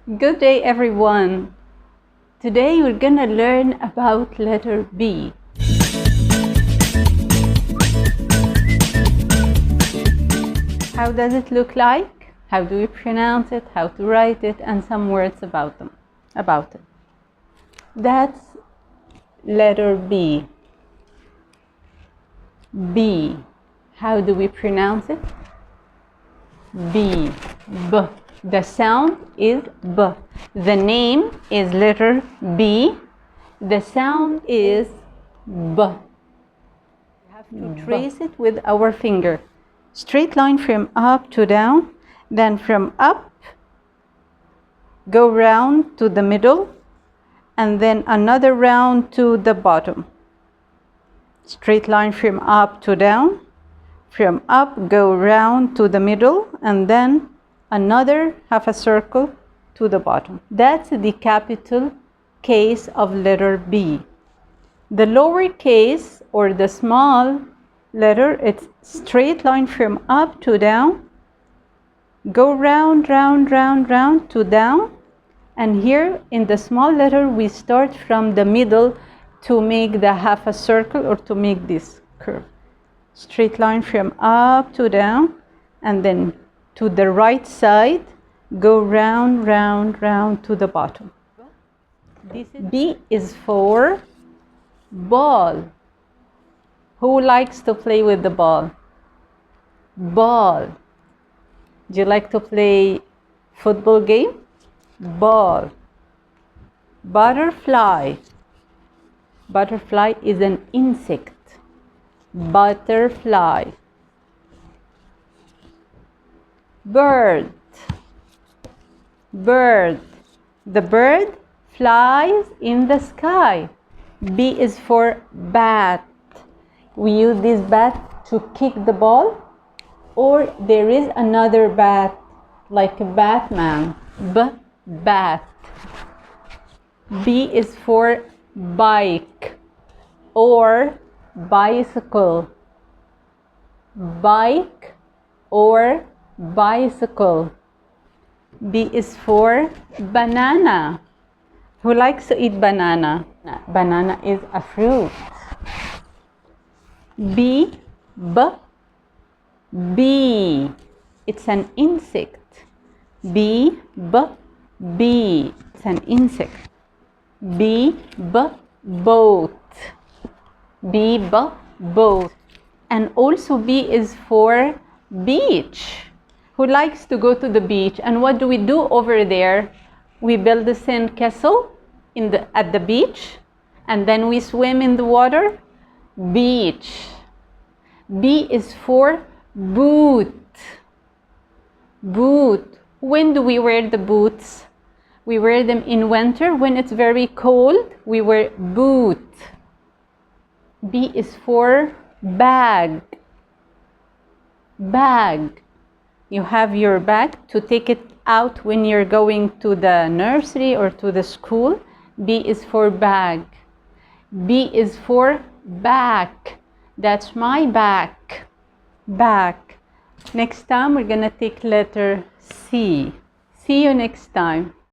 Good day, everyone. Today we're gonna learn about letter B. How does it look like? How do we pronounce it? How to write it? And some words about it. That's letter B. B. How do we pronounce it? B. B. The sound is B. The name is letter B. The sound is B. We have to trace it with our finger. Straight line from up to down. Then from up, go round to the middle. And then another round to the bottom. Straight line from up to down. From up, go round to the middle. And then another half a circle to the bottom. That's the capital case of letter B. The lower case or the small letter, it's straight line from up to down. Go round, round, round, round to down. And here in the small letter, we start from the middle to make the half a circle or to make this curve. Straight line from up to down, and then to the right side, go round, round, round to the bottom. B is for ball. Who likes to play with the ball? Ball. Do you like to play football game? Ball. Butterfly. Butterfly is an insect. Butterfly. Bird. Bird. The bird flies in the sky. B is for bat. We use this bat to kick the ball, or there is another bat like a Batman. Bat. B is for bike or bicycle. Bike or bicycle. B is for banana. Who likes to eat banana? Banana is a fruit. B. It's an insect. B. It's an insect. B. Boat. B. Boat. And also B is for beach. Who likes to go to the beach? And what do we do over there? We build a sand castle at the beach, and then we swim in the water. Beach. B is for boot. Boot. When do we wear the boots? We wear them in winter. When it's very cold, we wear boot. B is for bag. Bag. You have your bag to take it out when you're going to the nursery or to the school. B is for bag. B is for back. That's my back. Back. Next time we're gonna take letter C. See you next time.